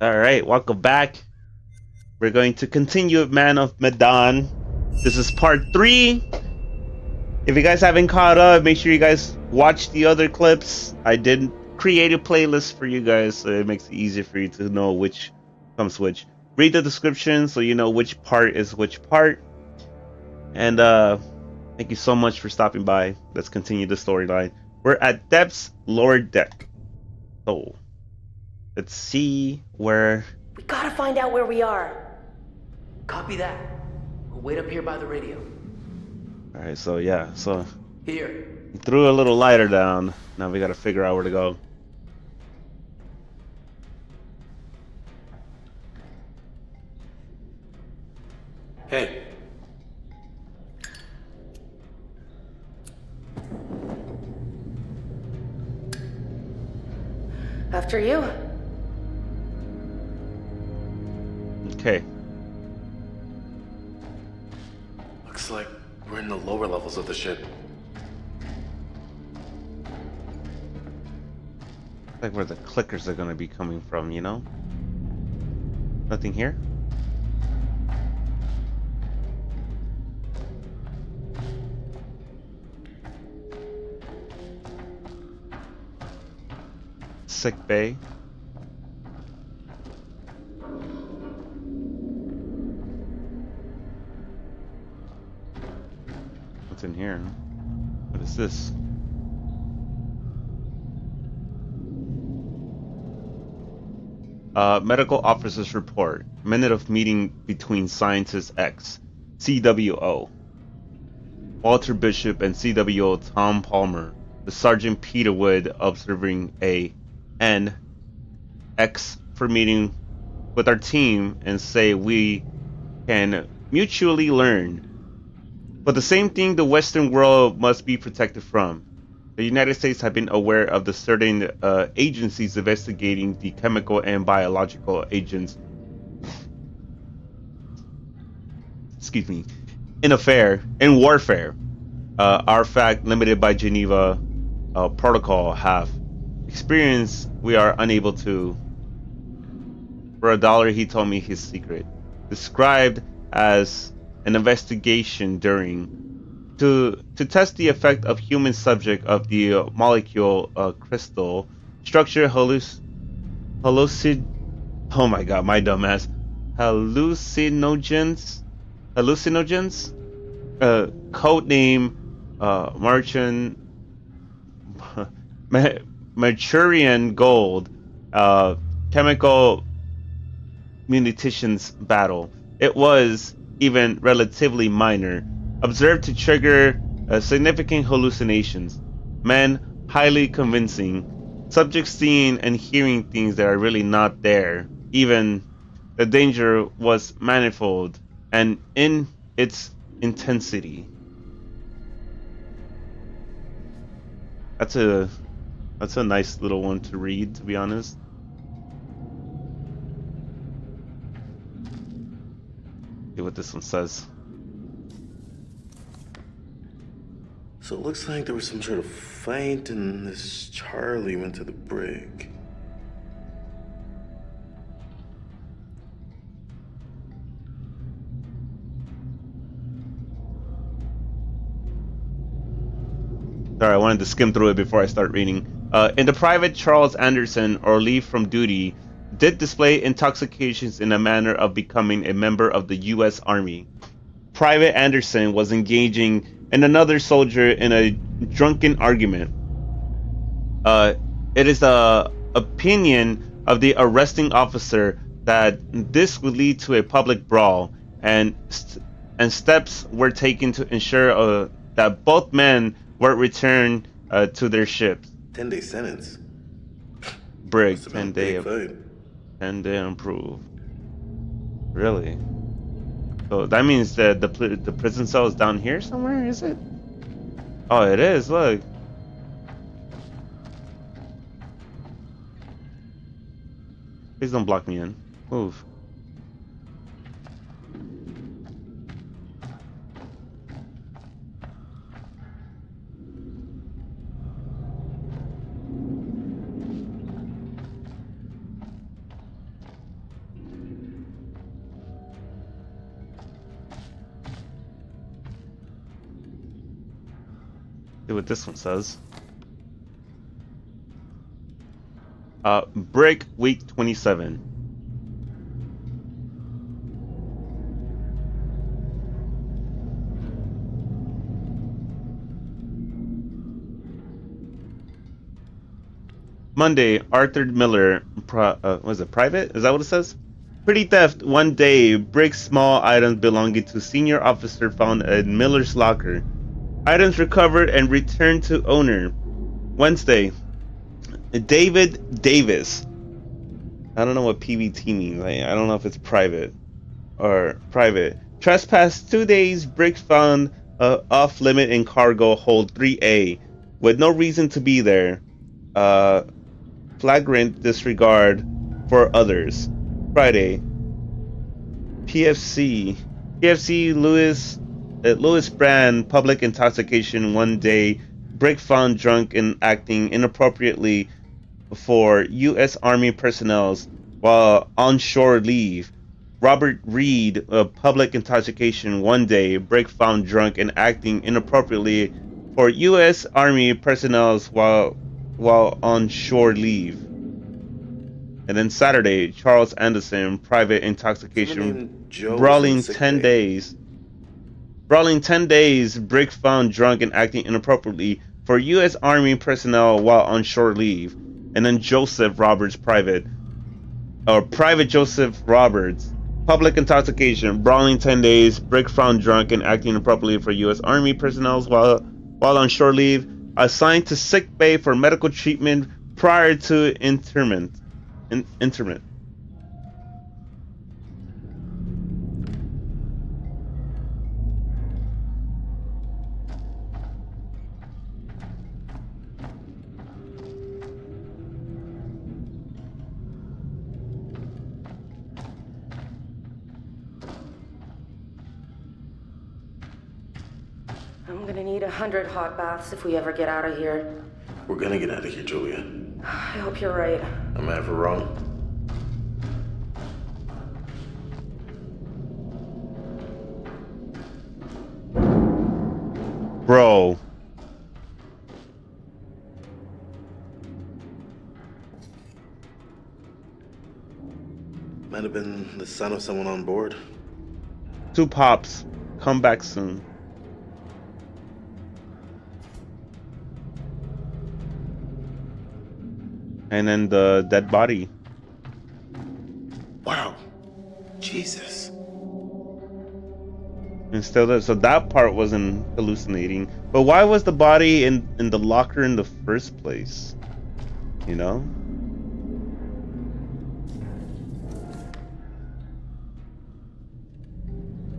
Alright, welcome back. We're going to continue with Man of Medan. This is part 3. If you guys haven't caught up, make sure you guys watch the other clips. I did create a playlist for you guys, so it makes it easier for you to know which comes which. Read the description so you know which part is which part. And thank you so much for stopping by. Let's continue the storyline. We're at Depth's lower deck. So let's see where... We gotta find out where we are. Copy that. We'll wait up here by the radio. Alright, so yeah, so Here. he threw a little lighter down. Now we gotta figure out where to go. Hey. After you. Okay. Looks like we're in the lower levels of the ship. Like where the clickers are gonna be coming from, you know? Nothing here? Sick bay. What's in here? What is this? Medical officer's report. Minute of meeting between scientist X, CWO, Walter Bishop, and CWO Tom Palmer. The Sergeant Peter Wood observing a N X for meeting with our team and say we can mutually learn. But the same thing the Western world must be protected from. The United States have been aware of the certain agencies investigating the chemical and biological agents. Excuse me. In warfare. Our fact limited by Geneva Protocol have experience we are unable to. For $1 he told me his secret. Described as an investigation to test the effect of human subject of the molecule crystal structure oh my god, my dumbass. Hallucinogens code name Martian Mercurian gold chemical munitions battle. It was even relatively minor, observed to trigger significant hallucinations. Men highly convincing, subjects seeing and hearing things that are really not there. Even the danger was manifold and in its intensity. That's a nice little one to read, to be honest. See what this one says. So it looks like there was some sort of fight and this Charlie went to the brig. Sorry, I wanted to skim through it before I start reading. In the private, Charles Anderson, or leave from duty, did display intoxications in a manner of becoming a member of the U.S. Army. Private Anderson was engaging in another soldier in a drunken argument. It is the opinion of the arresting officer that this would lead to a public brawl, and steps were taken to ensure that both men were returned to their ships. 10-day sentence. Brig, Must have been a big fight. 10 day improve. Really? So that means that the prison cell is down here somewhere, is it? Oh, it is, look. Please don't block me in. Move. See what this one says. Break week 27. Monday, Arthur Miller, was it private? Is that what it says? Petty theft one day, breaks small items belonging to senior officer found at Miller's locker. Items recovered and returned to owner. Wednesday, David Davis. I don't know what PBT means. I don't know if it's private or private. Trespass 2 days, bricks found off limit in cargo hold 3A with no reason to be there. Flagrant disregard for others. Friday, PFC Lewis Brand public intoxication 1 day, brick found drunk and acting inappropriately for U.S. Army personnel while on shore leave. Robert Reed public intoxication 1 day, brick found drunk and acting inappropriately for U.S. Army personnel while on shore leave. And then Saturday, Charles Anderson, private intoxication, brawling 10 days. Brawling 10 days, brick found drunk and acting inappropriately for U.S. Army personnel while on shore leave. And then Joseph Roberts, Private Joseph Roberts, public intoxication, brawling 10 days, brick found drunk and acting inappropriately for U.S. Army personnel while on shore leave, assigned to sick bay for medical treatment prior to interment. I'm gonna need 100 hot baths if we ever get out of here. We're gonna get out of here, Julia. I hope you're right. Am I ever wrong? Bro. Might have been the son of someone on board. 2 pops. Come back soon. And then the dead body. Wow. Jesus. And still there. So that part wasn't hallucinating. But why was the body in the locker in the first place? You know?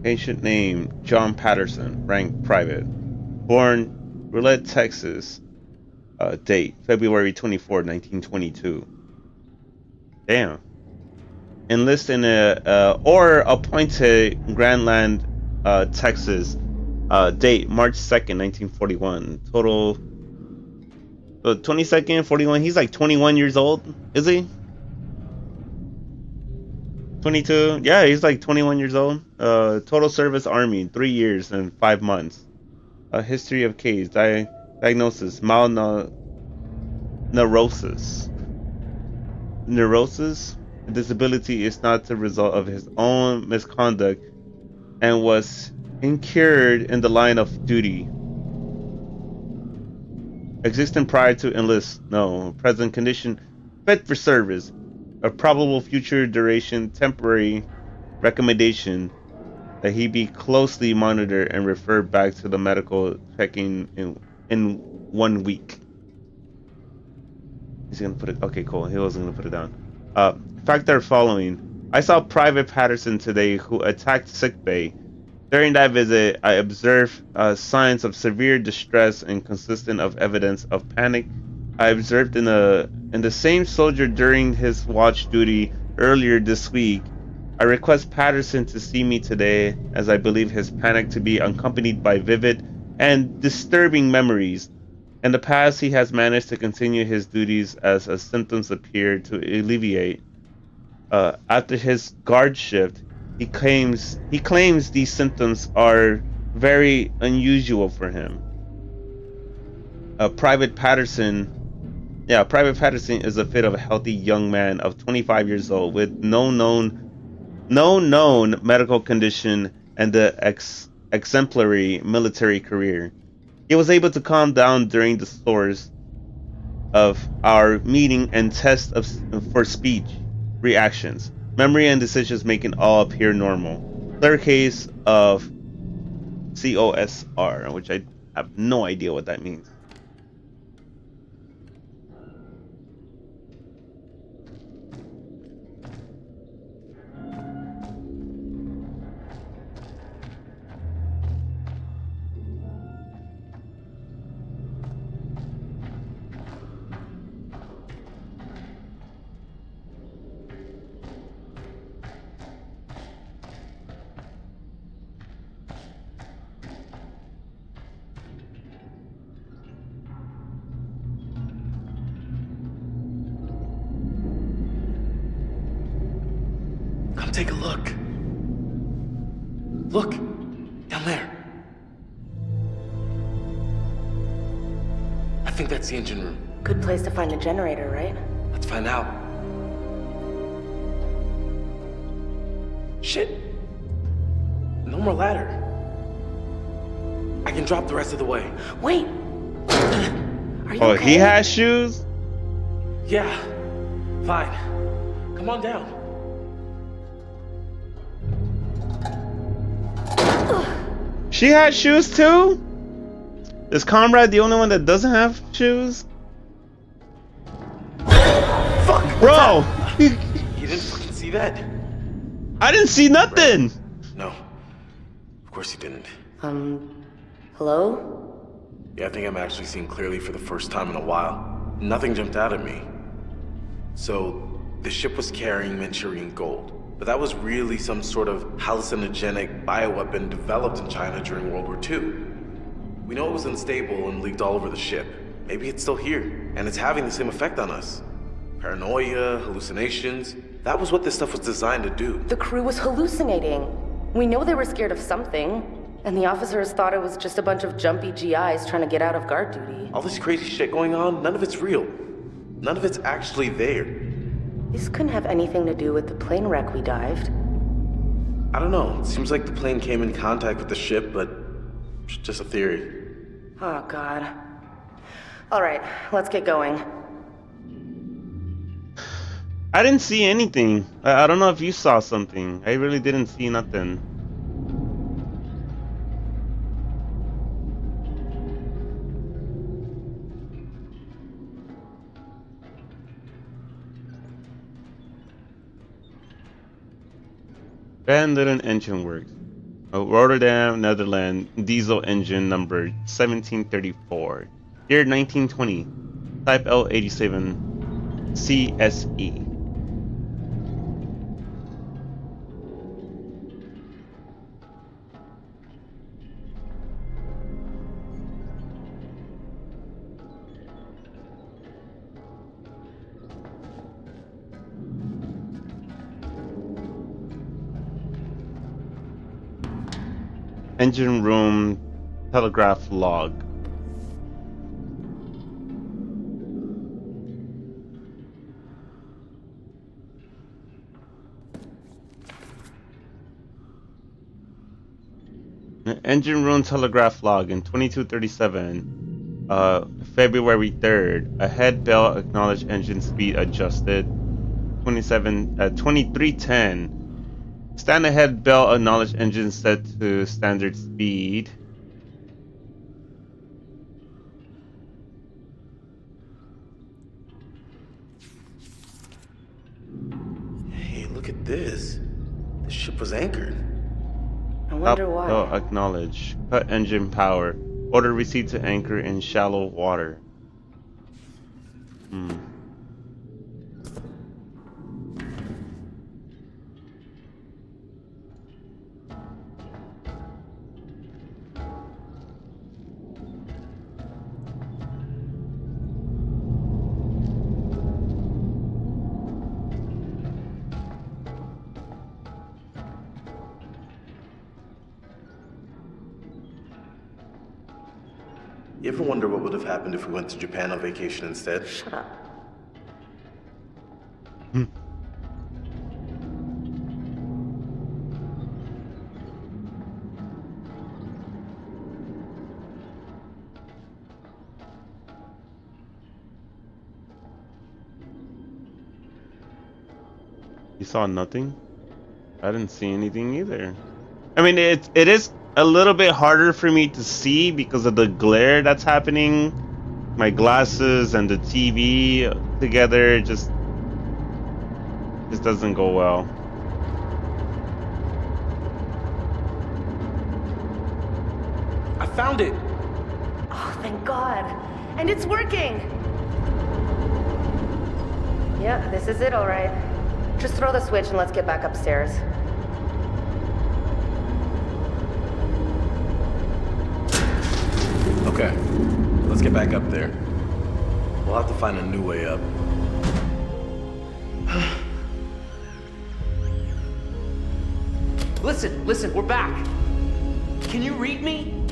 Patient name, John Patterson, rank private. Born, Roulette, Texas. Date, February 24, 1922. Damn. Enlist in or appointed Grandland, Texas. Date, March 2nd, 1941. Total, 22nd, 41. He's like 21 years old, is he? 22? Yeah, he's like 21 years old. Total service Army, 3 years and 5 months. History of case, diagnosis, neurosis. Neurosis? Disability is not the result of his own misconduct and was incurred in the line of duty. Existing prior to enlist, no. Present condition, fit for service. A probable future duration, temporary recommendation that he be closely monitored and referred back to the medical checking in 1 week. He's gonna put it. Okay, cool. He wasn't gonna put it down. Factor following. I saw Private Patterson today, who attacked sickbay. During that visit, I observed signs of severe distress and consistent of evidence of panic. I observed in the same soldier during his watch duty earlier this week. I request Patterson to see me today, as I believe his panic to be accompanied by vivid and disturbing memories. In the past, he has managed to continue his duties as symptoms appear to alleviate. After his guard shift, he claims these symptoms are very unusual for him. Private Patterson. Yeah, Private Patterson is the fit of a healthy young man of 25 years old with no known medical condition and the exemplary military career. He was able to calm down during the source of our meeting and test for speech, reactions, memory, and decisions making all appear normal. Clear case of COSR, which I have no idea what that means. Come take a look. Look, down there. I think that's the engine room. Good place to find a generator, right? Let's find out. Shit. No more ladder. I can drop the rest of the way. Wait! Are you Oh, okay? he has shoes? Yeah, fine. Come on down. She had shoes too? Is Comrade the only one that doesn't have shoes? Fuck! Bro! You didn't fucking see that? I didn't see nothing! No. Of course you didn't. Hello? Yeah, I think I'm actually seeing clearly for the first time in a while. Nothing jumped out at me. So, the ship was carrying Manchurian gold. But that was really some sort of hallucinogenic bioweapon developed in China during World War II. We know it was unstable and leaked all over the ship. Maybe it's still here, and it's having the same effect on us. Paranoia, hallucinations. That was what this stuff was designed to do. The crew was hallucinating. We know they were scared of something, and the officers thought it was just a bunch of jumpy GIs trying to get out of guard duty. All this crazy shit going on, none of it's real. None of it's actually there. This couldn't have anything to do with the plane wreck we dived. I don't know. It seems like the plane came in contact with the ship, but it's just a theory. Oh, God. All right, let's get going. I didn't see anything. I don't know if you saw something. I really didn't see nothing. Abandoned engine works. Rotterdam, Netherlands, diesel engine number 1734. Year 1920. Type L87 CSE. Engine room telegraph log. Engine room telegraph log in 2237, February 3rd. A head bell acknowledged engine speed adjusted. 2310. Stand ahead bell acknowledged engine set to standard speed. Hey, look at this. The ship was anchored. I wonder why. Bell acknowledge. Cut engine power. Order received to anchor in shallow water. You ever wonder what would have happened if we went to Japan on vacation instead? Shut up. You saw nothing? I didn't see anything either. I mean, it is a little bit harder for me to see because of the glare that's happening. My glasses and the TV together just doesn't go well. I found it. Oh, thank God. And it's working. Yeah, this is it, all right. Just throw the switch and let's get back upstairs. Okay, let's get back up there. We'll have to find a new way up. Listen, we're back. Can you read me?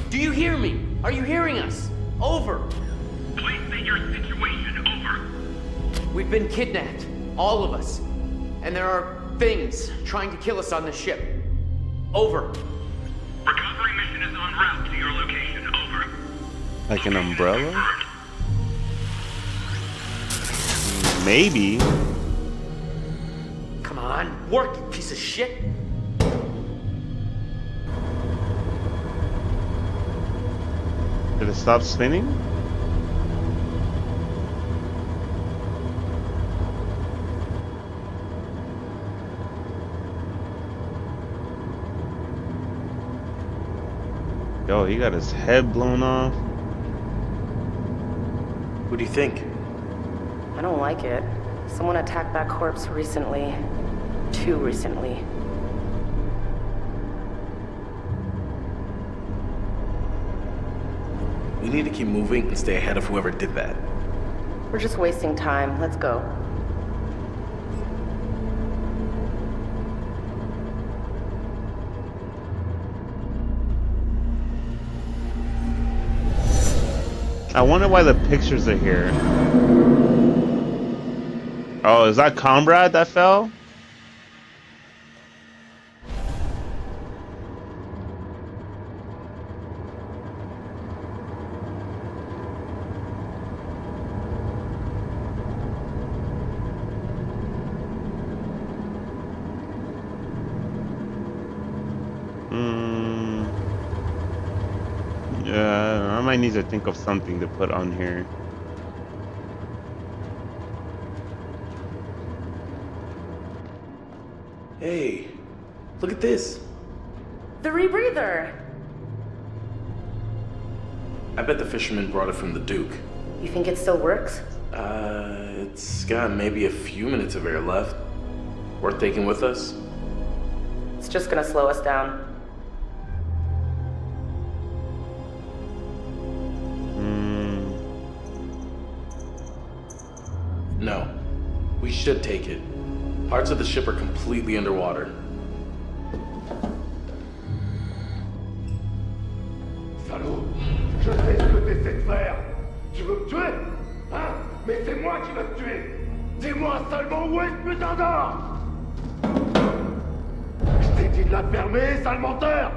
Do you hear me? Are you hearing us? Over. Please state your situation. Over. We've been kidnapped. All of us. And there are things trying to kill us on the ship. Over. Recovery mission is en route to your location. Over. Like an umbrella? Maybe. Come on, work, you piece of shit. Did it stop spinning? Yo, he got his head blown off. What do you think? I don't like it. Someone attacked that corpse recently. Too recently. We need to keep moving and stay ahead of whoever did that. We're just wasting time. Let's go. I wonder why the pictures are here. Oh, is that Comrade that fell? Yeah, I might need to think of something to put on here. Hey, look at this. The rebreather! I bet the fisherman brought it from the Duke. You think it still works? It's got maybe a few minutes of air left. Worth taking with us? It's just gonna slow us down. No. We should take it. Parts of the ship are completely underwater. Salaud! Je sais ce que t'essaies de faire! Tu veux me tuer? Hein? Mais c'est moi qui vais te tuer! Dis-moi seulement où est ce putain d'or! Je t'ai dit de la fermer, sale menteur!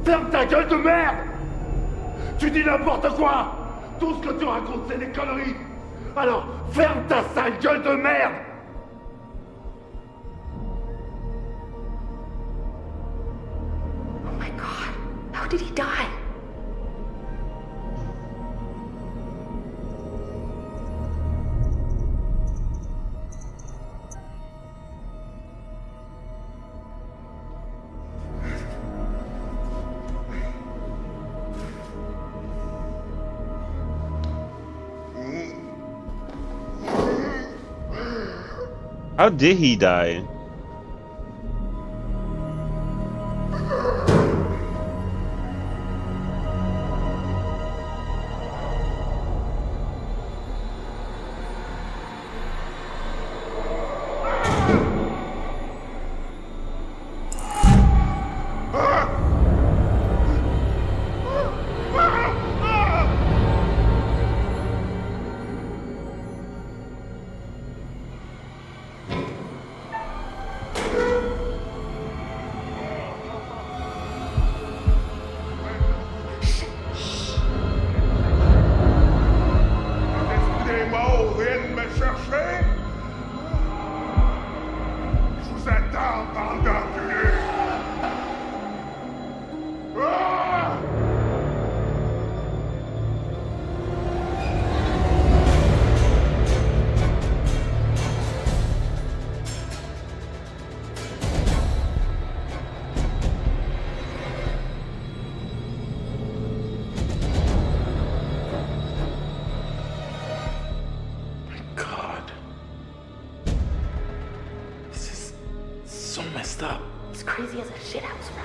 Ferme ta gueule de merde! Tu dis n'importe quoi! Tout ce que tu racontes, c'est des conneries! Alors, ferme ta sale gueule de merde! Oh my God. How did he die? How did he die? me chercher? Je vous attends, bande d'enculés! Ah! God. This is so messed up. It's crazy as a shithouse rat.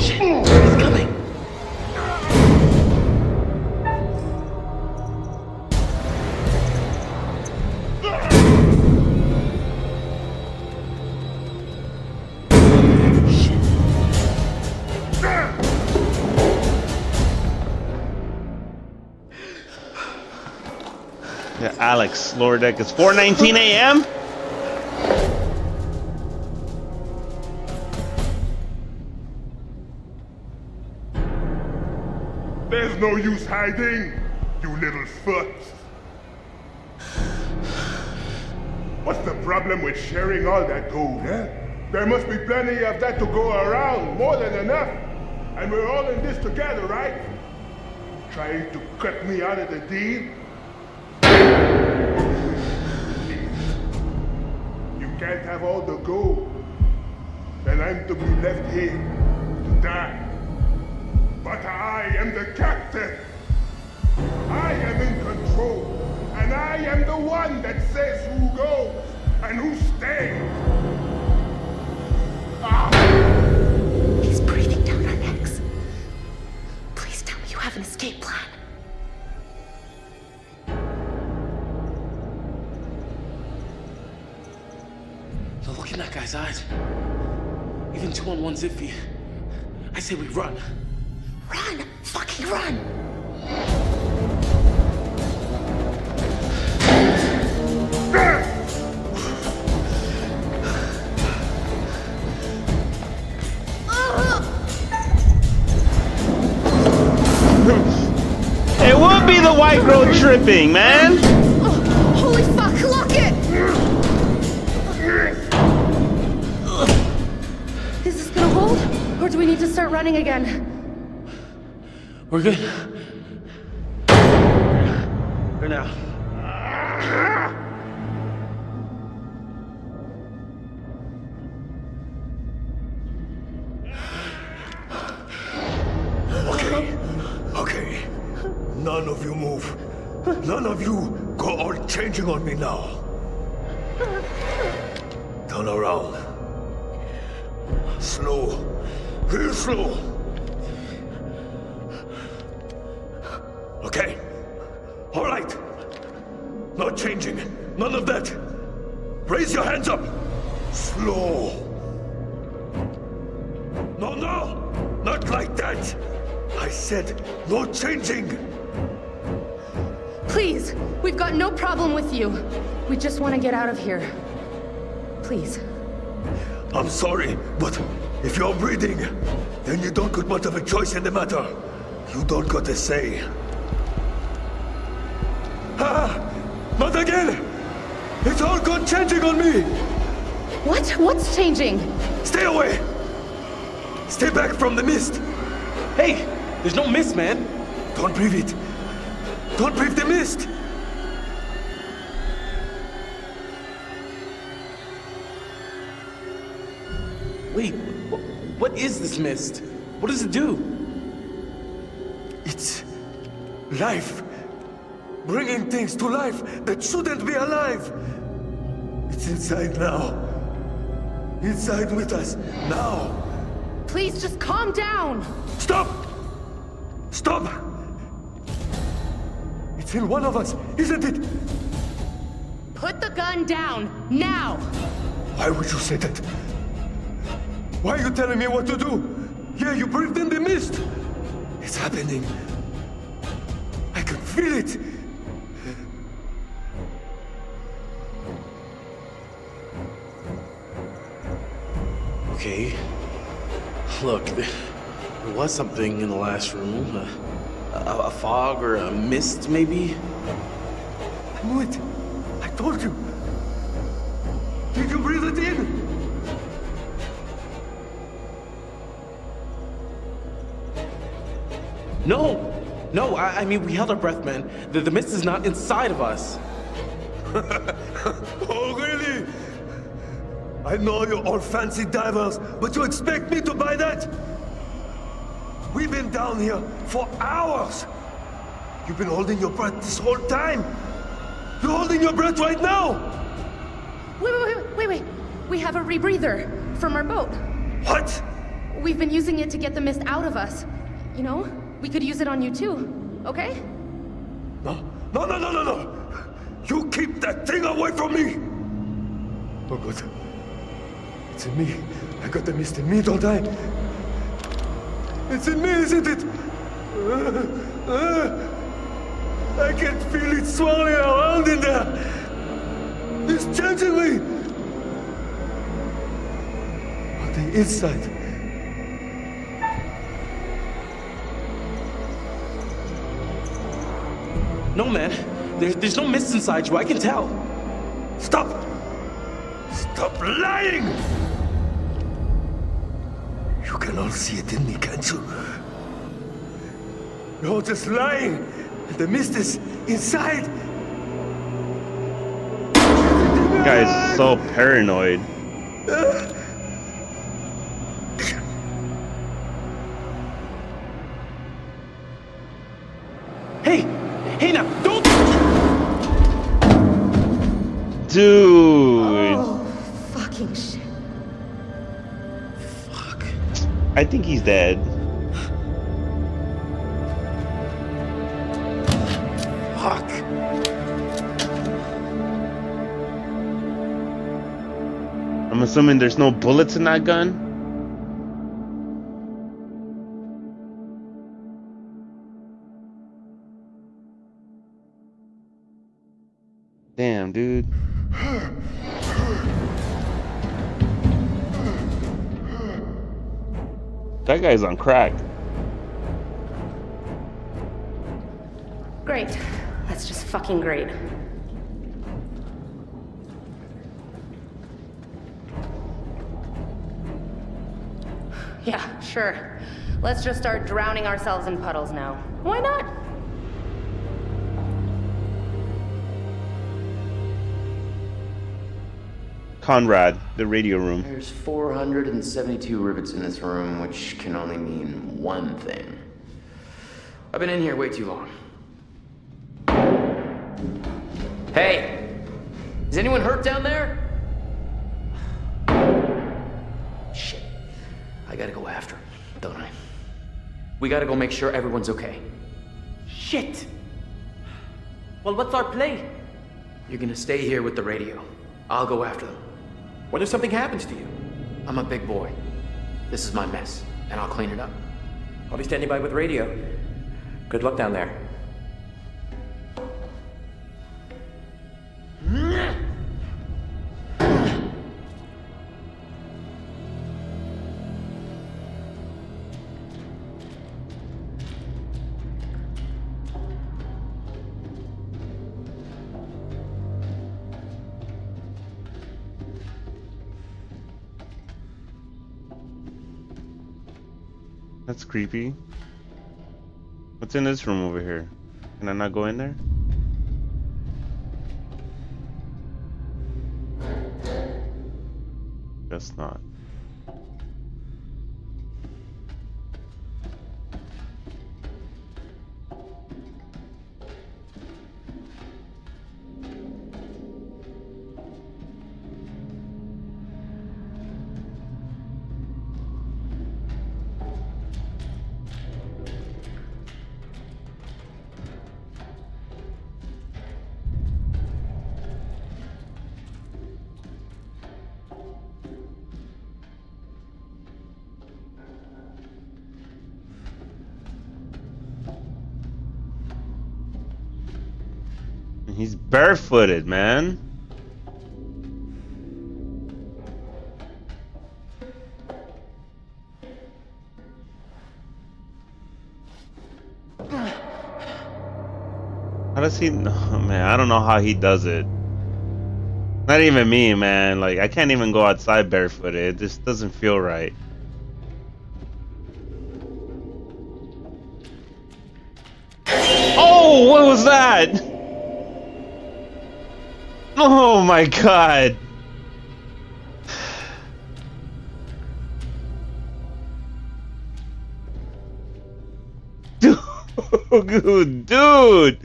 Shit, he's coming. Yeah, Alex, lower deck is 4:19 a.m. There's no use hiding, you little foot. What's the problem with sharing all that gold, eh? There must be plenty of that to go around, more than enough. And we're all in this together, right? Trying to cut me out of the deal? You can't have all the gold. Then I'm to be left here to die. But I am the captain. I am in control. And I am the one that says who goes and who stays. Ah! He's breathing down our necks. Please tell me you have an escape plan. Now look in that guy's eyes. Even 2-on-1's iffy. I say we run. Run! Fucking run! It would be the white girl tripping, man. Oh, holy fuck, lock it! Is this gonna hold? Or do we need to start running again? We're good. For now. Okay. None of you move. None of you go all changing on me now. Turn around. Slow. Real slow. Okay. All right. No changing. None of that. Raise your hands up. Slow. No, not like that. I said no changing. Please, we've got no problem with you. We just want to get out of here. Please. I'm sorry, but if you're breathing, then you don't got much of a choice in the matter. You don't got a say. Ah! Not again! It's all gone changing on me! What? What's changing? Stay away! Stay back from the mist! Hey, there's no mist, man. Don't breathe it! Don't breathe the mist! Wait, what is this mist? What does it do? It's life. Bringing things to life that shouldn't be alive. It's inside now. Inside with us now. Please just calm down. Stop! Stop! It's in one of us, isn't it? Put the gun down, now! Why would you say that? Why are you telling me what to do? Yeah, you breathed in the mist. It's happening. I can feel it. Okay. Look, there was something in the last room. A fog or a mist, maybe? I knew it. I told you. Did you breathe it in? No! No, I mean, we held our breath, man. The mist is not inside of us. Oh, really? I know you're all fancy divers, but you expect me to buy that? We've been down here for hours. You've been holding your breath this whole time. You're holding your breath right now. Wait. We have a rebreather from our boat. What? We've been using it to get the mist out of us. You know, we could use it on you too, okay? No. You keep that thing away from me. Oh, good. It's in me. I got the mist in me, don't I? It's in me, isn't it? I can feel it swirling around in there. It's changing me. On the inside. No, man. There's no mist inside you, I can tell. Stop! Stop lying! You can all see it in me, can't you? You're all just lying. The mist is inside. This guy's so paranoid. Hey now, don't! Dude! Oh, fucking shit. Fuck. I think he's dead. Fuck. I'm assuming there's no bullets in that gun? Damn, dude. That guy's on crack. Great. That's just fucking great. Yeah, sure. Let's just start drowning ourselves in puddles now. Why not? Conrad, the radio room. There's 472 rivets in this room, which can only mean one thing. I've been in here way too long. Hey! Is anyone hurt down there? Shit. I gotta go after him, don't I? We gotta go make sure everyone's okay. Shit! Well, what's our play? You're gonna stay here with the radio. I'll go after them. What if something happens to you? I'm a big boy. This is my mess, and I'll clean it up. I'll be standing by with radio. Good luck down there. That's creepy. What's in this room over here? Can I not go in there? Guess not. He's barefooted, man. does he? Oh, man, I don't know how he does it. Not even me, man. Like, I can't even go outside barefooted. It just doesn't feel right. Oh, what was that? Oh my god. Dude, dude.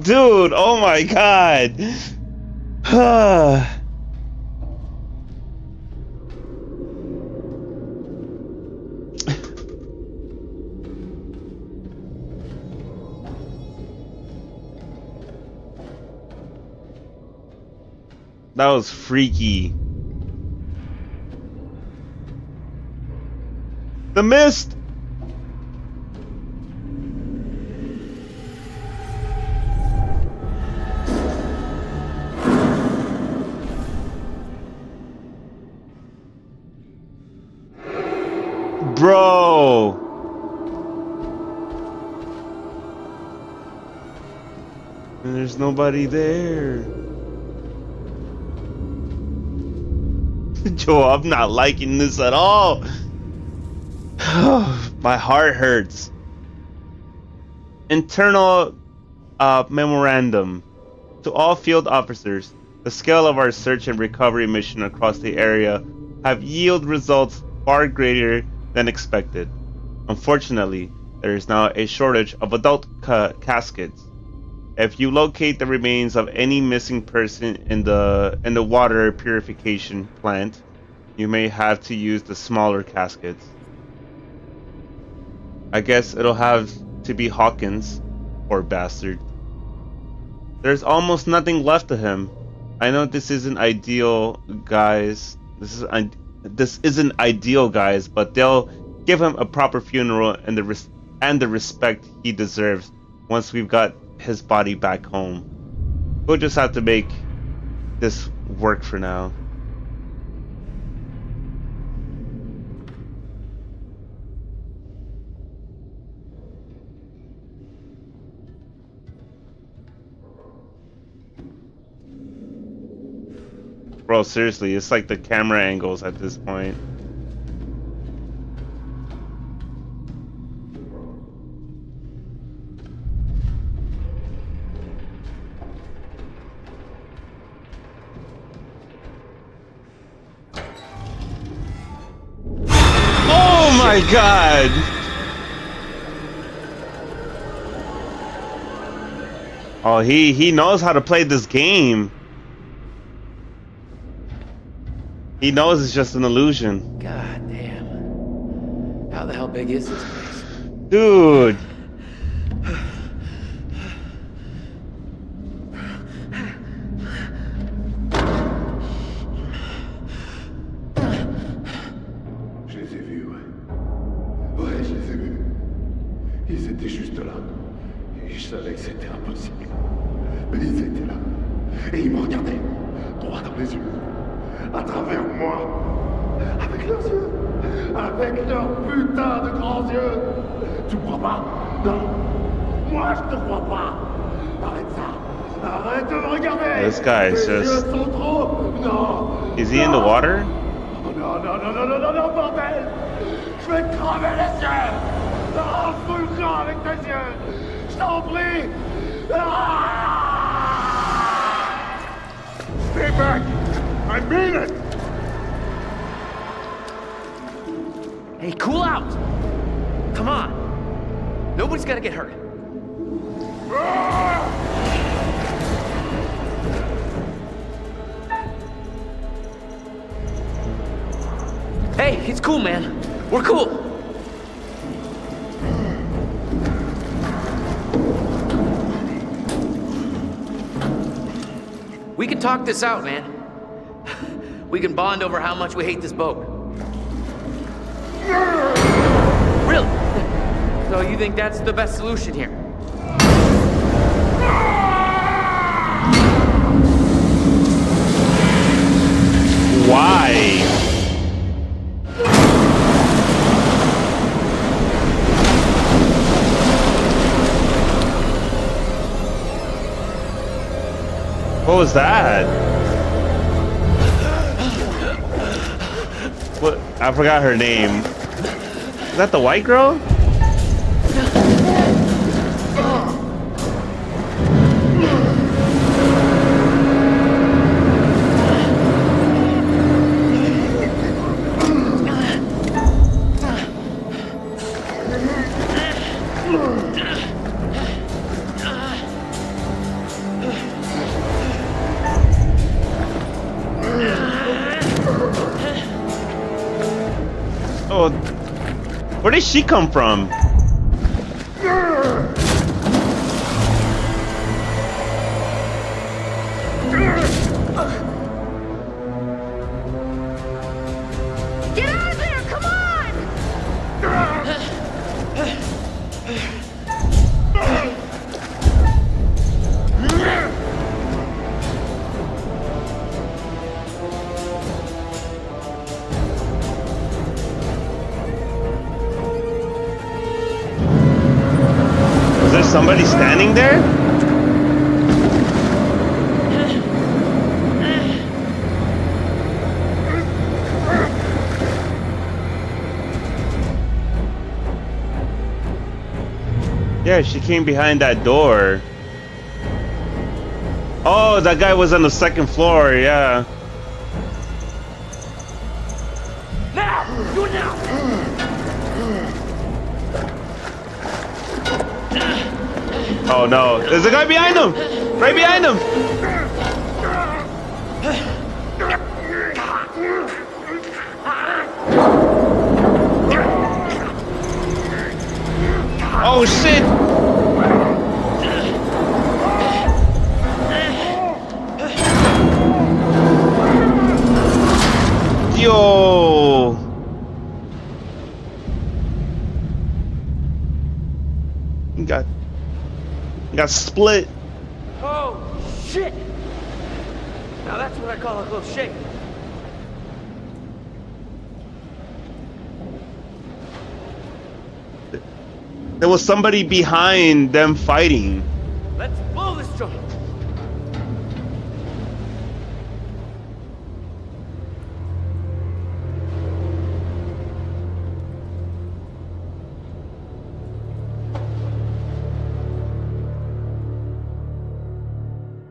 Dude, oh my god. That was freaky. The mist. Bro. And there's nobody there. Joe, I'm not liking this at all. My heart hurts. Internal memorandum. To all field officers, the scale of our search and recovery mission across the area have yielded results far greater than expected. Unfortunately, there is now a shortage of adult caskets. If you locate the remains of any missing person in the water purification plant, you may have to use the smaller caskets. I guess it'll have to be Hawkins, poor bastard. There's almost nothing left of him. I know this isn't ideal, guys. This isn't ideal, guys, but they'll give him a proper funeral and the respect he deserves once we've got his body back home. We'll just have to make this work for now. Bro, seriously, it's like the camera angles at this point. Oh my god! Oh, he knows how to play this game. He knows it's just an illusion. God damn. How the hell big is this place? Dude. Je les ai vus, ouais. Ouais, je les ai vus. Ils étaient juste là. Et je savais que c'était impossible. Mais ils étaient là. Et ils me regardaient. Droit dans les yeux. À travers moi. Avec leurs yeux. Avec leurs putains de grands yeux. Tu me crois pas? Non. Moi, je te crois pas. Arrête ça. Arrête de me regarder. This guy is Tes yeux just... sont trop... Non. Is he in the water? Oh, non, non, non, non, non, non, non, bordel. Je vais te crever les yeux. Non, fous le camp avec tes yeux. Je t'en prie. Ah! Stay back. I mean it! Hey, cool out! Come on! Nobody's gotta get hurt. Hey, it's cool, man. We're cool. We can talk this out, man. We can bond over how much we hate this boat. Really? So you think that's the best solution here? Why? What was that? What? I forgot her name. Is that the white girl? Oh, where did she come from? Get out of there! Come on! Was there somebody standing there? Yeah, she came behind that door. Oh, that guy was on the second floor, yeah. Now! Do it now! Oh no, there's a guy behind him! Right behind him! Oh shit! Yo! Got split. Oh, shit! Now that's what I call a close shake. There was somebody behind them fighting. Let's blow this joint.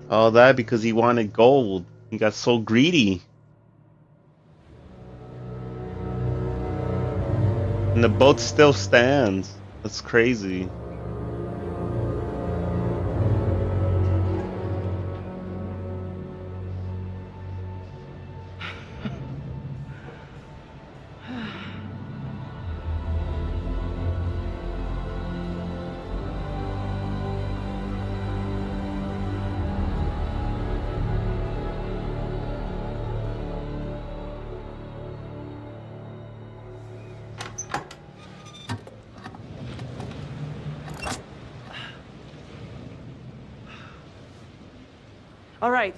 All that because he wanted gold. He got so greedy. And the boat still stands. That's crazy. All right.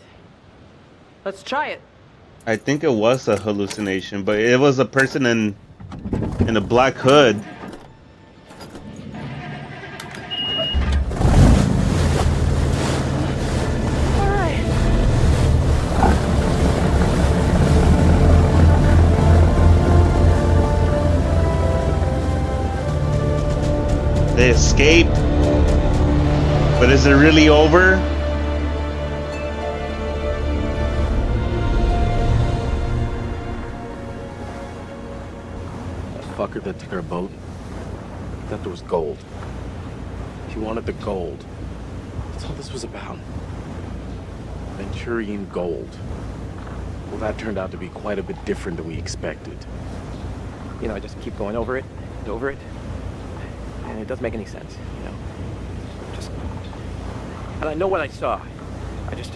Let's try it. I think it was a hallucination, but it was a person in a black hood. All right. They escaped. But is it really over? Fucker that took our boat. I thought there was gold. He wanted the gold. That's all this was about. Manchurian gold. Well, that turned out to be quite a bit different than we expected. You know, I just keep going over it and over it. And it doesn't make any sense, you know. Just... And I know what I saw. I just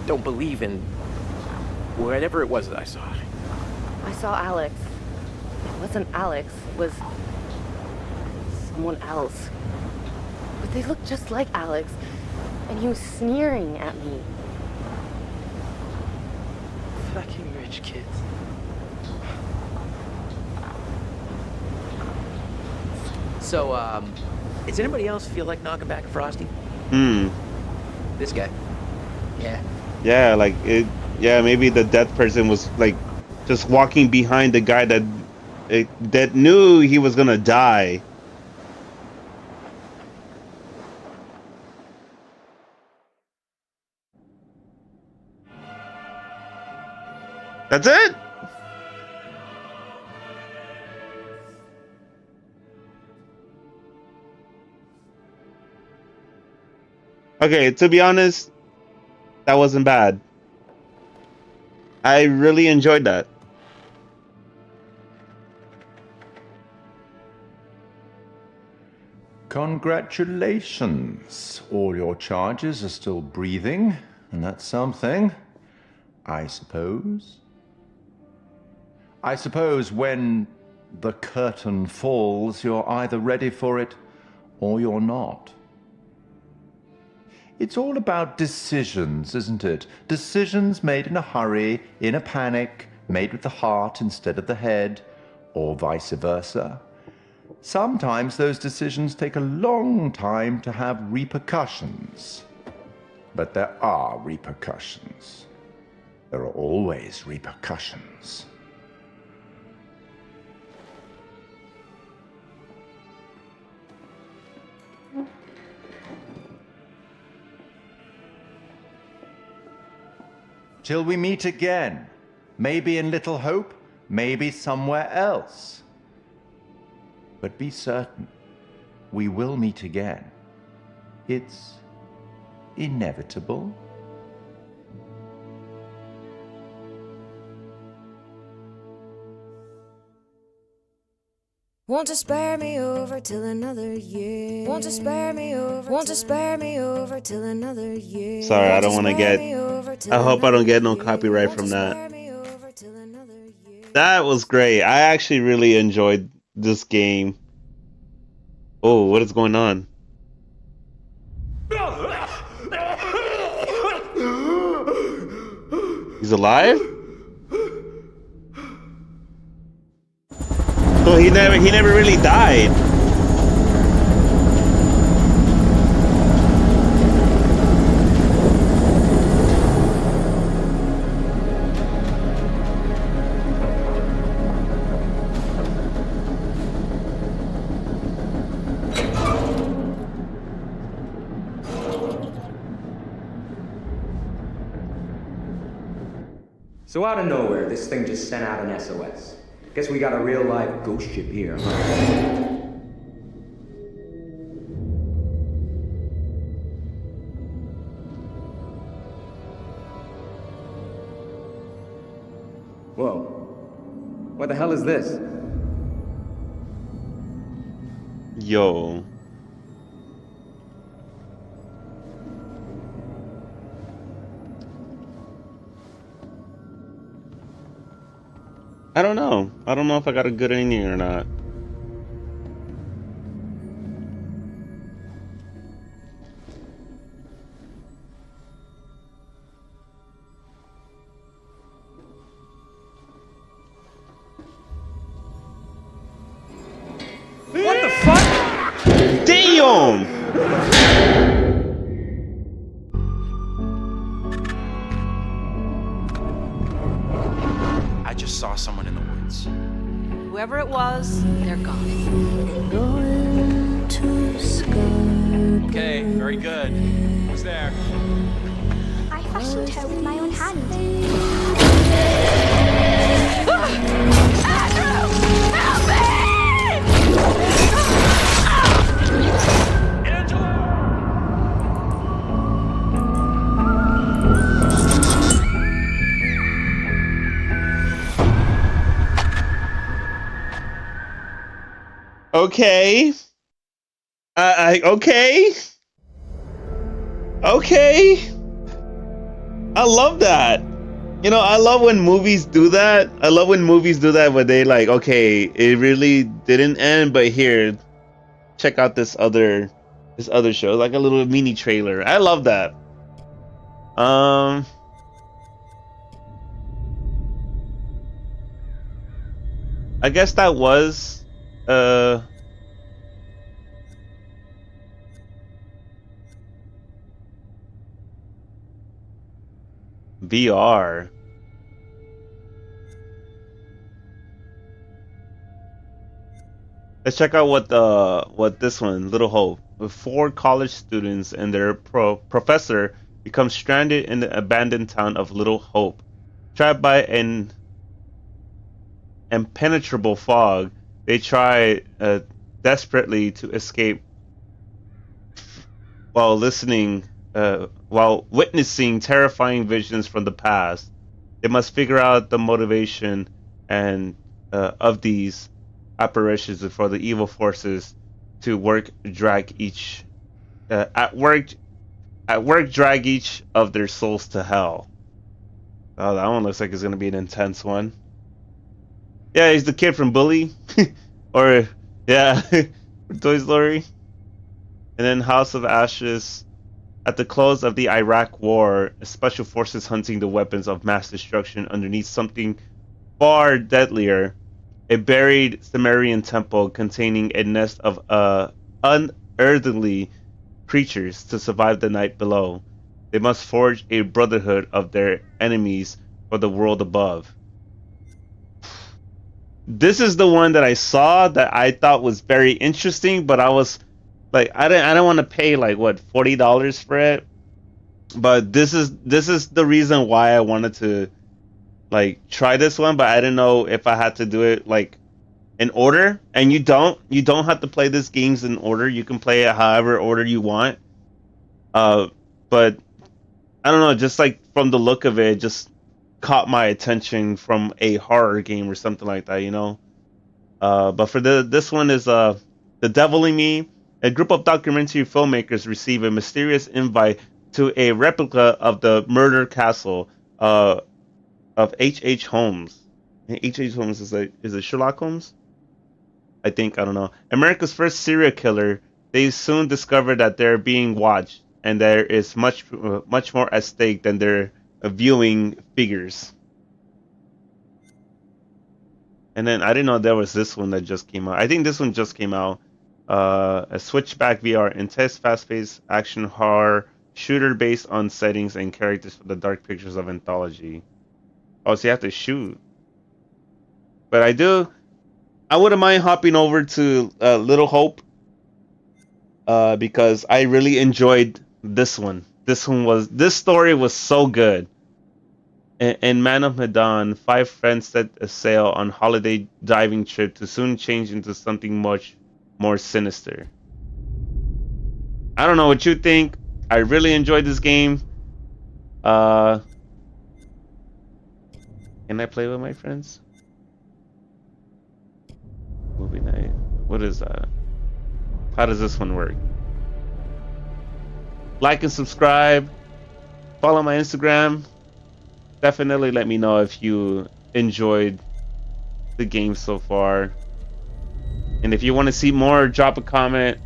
don't believe in whatever it was that I saw. I saw Alex. It wasn't Alex, it was someone else. But they looked just like Alex, and he was sneering at me. Fucking rich kids. So, does anybody else feel like knocking back Frosty? Hmm. This guy. Yeah. Yeah, like it. Yeah, maybe the dead person was like just walking behind the guy that knew he was gonna die. That's it. Okay, to be honest, that wasn't bad. I really enjoyed that. Congratulations. All your charges are still breathing, and that's something, I suppose. I suppose when the curtain falls, you're either ready for it or you're not. It's all about decisions, isn't it? Decisions made in a hurry, in a panic, made with the heart instead of the head, or vice versa. Sometimes those decisions take a long time to have repercussions. But there are repercussions. There are always repercussions. Till we meet again. Maybe in Little Hope, maybe somewhere else. But be certain, we will meet again. It's inevitable. Won't you spare me over till another year? Won't you spare me over? Won't you spare me over till another year? Sorry, I don't want to get. I hope I don't get no copyright from that. That was great. I actually really enjoyed this game. Oh, what is going on? He's alive? So he never really died. So out of nowhere, this thing just sent out an SOS. Guess we got a real live ghost ship here, huh? Whoa. What the hell is this? Yo. I don't know. I don't know if I got a good ending or not. What the fuck? Damn! I just saw someone in the woods. Whoever it was, they're gone. Going to sky. Okay, very good. Who's there? I fashioned her with my own hand. Okay. Okay. Okay. I love that. You know, I love when movies do that. I love when movies do that where they like, okay, it really didn't end, but here, check out this other show, like a little mini trailer. I love that. I guess that was VR. Let's check out what this one, Little Hope. With 4 college students and their professor become stranded in the abandoned town of Little Hope. Trapped by an impenetrable fog, they try desperately to escape while witnessing terrifying visions from the past. They must figure out the motivation and of these apparitions for the evil forces to drag each of their souls to hell. Oh, that one looks like it's gonna be an intense one. Yeah, he's the kid from Bully, or yeah, Toy Story. And then House of Ashes. At the close of the Iraq War, special forces hunting the weapons of mass destruction underneath something far deadlier. A buried Sumerian temple containing a nest of unearthly creatures to survive the night below. They must forge a brotherhood of their enemies for the world above. This is the one that I saw that I thought was very interesting, but I was like, I don't want to pay like what, $40 for it. But this is the reason why I wanted to like try this one, but I didn't know if I had to do it like in order. And you don't have to play this games in order. You can play it however order you want. But I don't know, just like from the look of it just caught my attention from a horror game or something like that, you know. But for this one is The Devil in Me. A group of documentary filmmakers receive a mysterious invite to a replica of the murder castle of H.H. Holmes. H.H. Holmes is it Sherlock Holmes? I think, I don't know. America's first serial killer. They soon discover that they're being watched, and there is much more at stake than their viewing figures. And then I didn't know there was this one that just came out. I think this one just came out. A Switchback VR, intense, fast-paced action horror shooter based on settings and characters for the dark pictures of Anthology. Oh, so you have to shoot. But I wouldn't mind hopping over to Little Hope because I really enjoyed this one. This story was so good. In Man of Medan, 5 friends set sail on holiday diving trip to soon change into something much more sinister. I don't know what you think. I really enjoyed this game. Can I play with my friends? Movie night. What is that? How does this one work? Like and subscribe. Follow my Instagram. Definitely let me know if you enjoyed the game so far. And if you want to see more, drop a comment.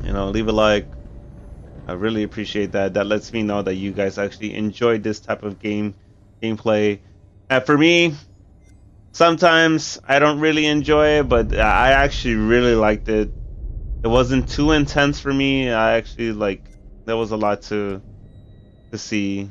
You know, leave a like. I really appreciate that. That lets me know that you guys actually enjoyed this type of gameplay. And for me, sometimes I don't really enjoy it, but I actually really liked it. It wasn't too intense for me. I actually there was a lot to see.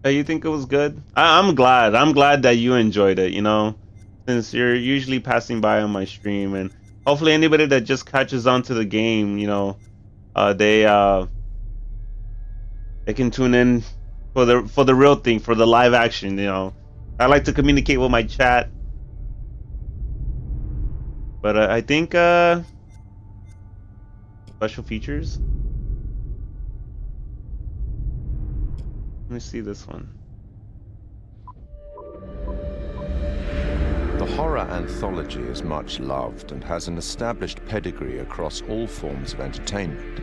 You think it was good? I'm glad. I'm glad that you enjoyed it, you know, since you're usually passing by on my stream, and hopefully anybody that just catches on to the game, you know, they can tune in for the real thing, for the live action, you know. I like to communicate with my chat. But I think special features. Let me see this one. The horror anthology is much loved and has an established pedigree across all forms of entertainment.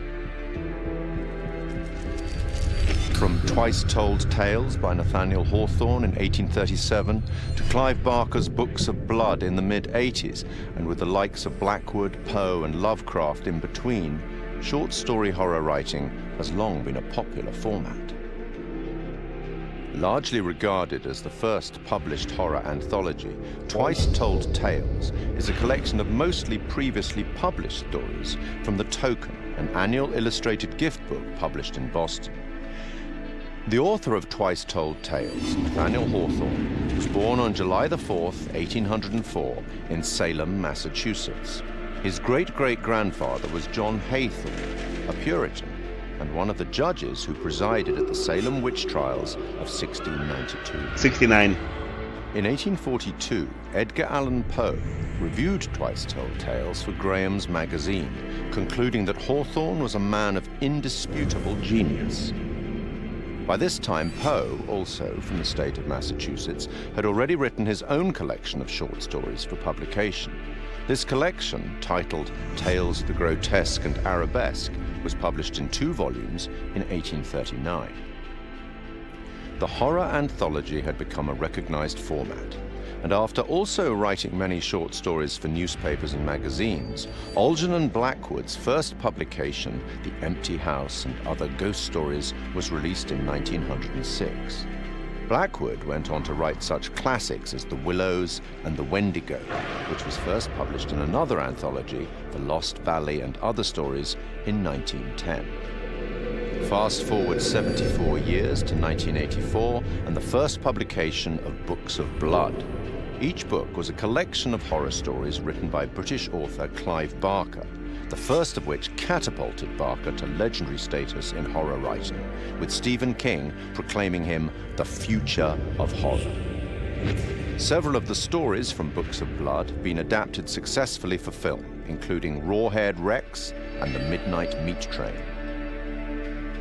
From Twice Told Tales by Nathaniel Hawthorne in 1837 to Clive Barker's Books of Blood in the mid-80s, and with the likes of Blackwood, Poe and Lovecraft in between, short story horror writing has long been a popular format. Largely regarded as the first published horror anthology, Twice Told Tales is a collection of mostly previously published stories from The Token, an annual illustrated gift book published in Boston. The author of Twice Told Tales, Nathaniel Hawthorne, was born on July the 4th, 1804, in Salem, Massachusetts. His great-great-grandfather was John Haythorne, a Puritan, and one of the judges who presided at the Salem witch trials of 1692. 69. In 1842, Edgar Allan Poe reviewed Twice Told Tales for Graham's magazine, concluding that Hawthorne was a man of indisputable genius. By this time, Poe, also from the state of Massachusetts, had already written his own collection of short stories for publication. This collection, titled Tales of the Grotesque and Arabesque, was published in 2 volumes in 1839. The horror anthology had become a recognized format, and after also writing many short stories for newspapers and magazines, Algernon Blackwood's first publication, The Empty House and Other Ghost Stories, was released in 1906. Blackwood went on to write such classics as The Willows and The Wendigo, which was first published in another anthology, The Lost Valley and Other Stories, in 1910. Fast forward 74 years to 1984 and the first publication of Books of Blood. Each book was a collection of horror stories written by British author Clive Barker, the first of which catapulted Barker to legendary status in horror writing, with Stephen King proclaiming him the future of horror. Several of the stories from Books of Blood have been adapted successfully for film, including Rawhead Rex and The Midnight Meat Train.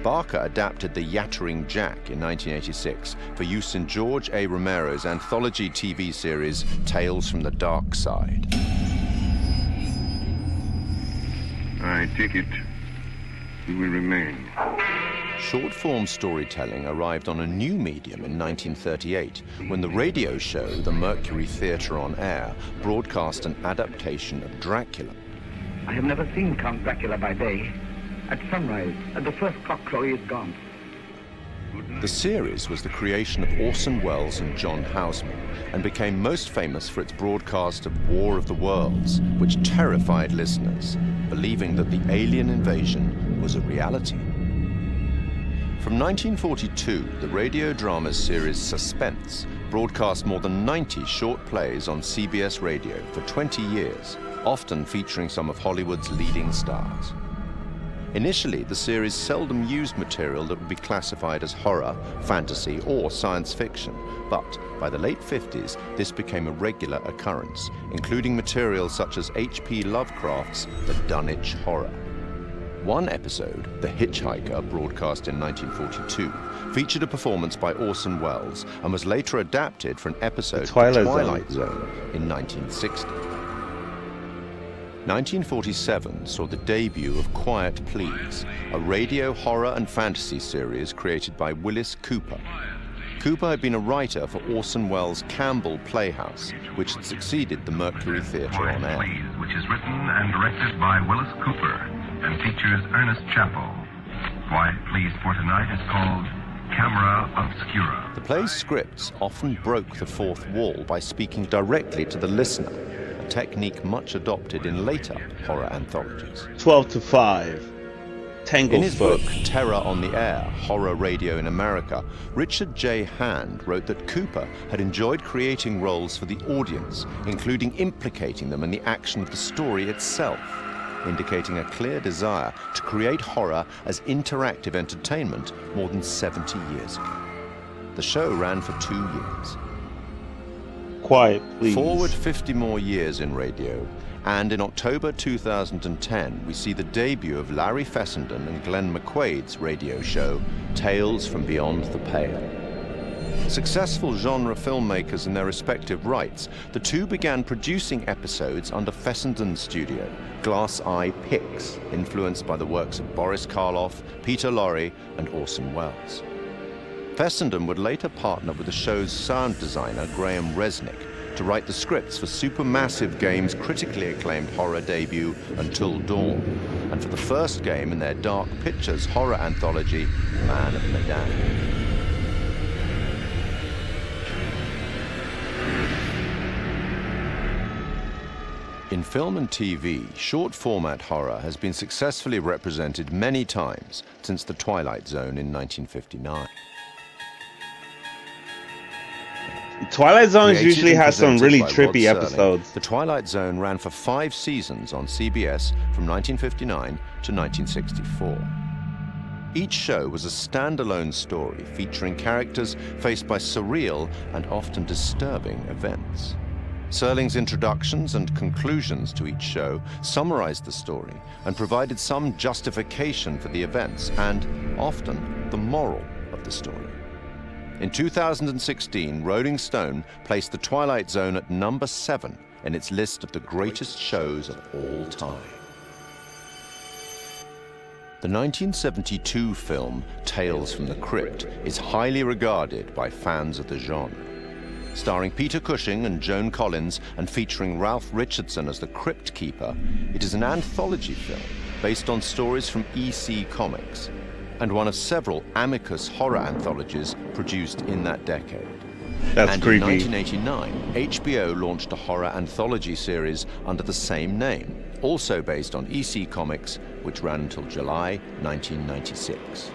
Barker adapted The Yattering Jack in 1986 for use in George A. Romero's anthology TV series Tales from the Dark Side. I take it you will remain. Short-form storytelling arrived on a new medium in 1938 when the radio show The Mercury Theatre on Air broadcast an adaptation of Dracula. I have never seen Count Dracula by day. At sunrise, at the first cockcrow, he is gone. The series was the creation of Orson Welles and John Houseman and became most famous for its broadcast of War of the Worlds, which terrified listeners, believing that the alien invasion was a reality. From 1942, the radio drama series Suspense broadcast more than 90 short plays on CBS radio for 20 years, often featuring some of Hollywood's leading stars. Initially, the series seldom used material that would be classified as horror, fantasy, or science fiction, but by the late 50s, this became a regular occurrence, including material such as H.P. Lovecraft's The Dunwich Horror. One episode, The Hitchhiker, broadcast in 1942, featured a performance by Orson Welles and was later adapted for an episode of Twilight Zone in 1960. 1947 saw the debut of Quiet Please, a radio horror and fantasy series created by Willis Cooper. Cooper had been a writer for Orson Welles' Campbell Playhouse, which had succeeded the Mercury Theatre on Air. Which is written and directed by Willis Cooper and features Ernest Chappell. Quiet Please for tonight is called Camera Obscura. The play's scripts often broke the fourth wall by speaking directly to the listener, a technique much adopted in later horror anthologies. 12-5. In his book, Terror on the Air, Horror Radio in America, Richard J. Hand wrote that Cooper had enjoyed creating roles for the audience, including implicating them in the action of the story itself, indicating a clear desire to create horror as interactive entertainment more than 70 years ago. The show ran for 2 years. Quiet, please. Forward 50 more years in radio, and in October 2010, we see the debut of Larry Fessenden and Glenn McQuaid's radio show, Tales from Beyond the Pale. Successful genre filmmakers in their respective rights, the two began producing episodes under Fessenden's studio, Glass Eye Pix, influenced by the works of Boris Karloff, Peter Lorre, and Orson Welles. Fessenden would later partner with the show's sound designer, Graham Resnick, to write the scripts for Supermassive Games' critically acclaimed horror debut, Until Dawn, and for the first game in their Dark Pictures horror anthology, Man of Medan. In film and TV, short-format horror has been successfully represented many times since The Twilight Zone in 1959. Twilight Zone Created usually and has some presented really by Rod trippy Serling, episodes. The Twilight Zone ran for 5 seasons on CBS from 1959 to 1964. Each show was a standalone story featuring characters faced by surreal and often disturbing events. Serling's introductions and conclusions to each show summarized the story and provided some justification for the events and, often, the moral of the story. In 2016, Rolling Stone placed The Twilight Zone at number 7 in its list of the greatest shows of all time. The 1972 film Tales from the Crypt is highly regarded by fans of the genre. Starring Peter Cushing and Joan Collins and featuring Ralph Richardson as the Crypt Keeper, it is an anthology film based on stories from EC Comics and one of several Amicus horror anthologies produced in that decade. That's and creepy. In 1989, HBO launched a horror anthology series under the same name, also based on EC Comics, which ran until July 1996.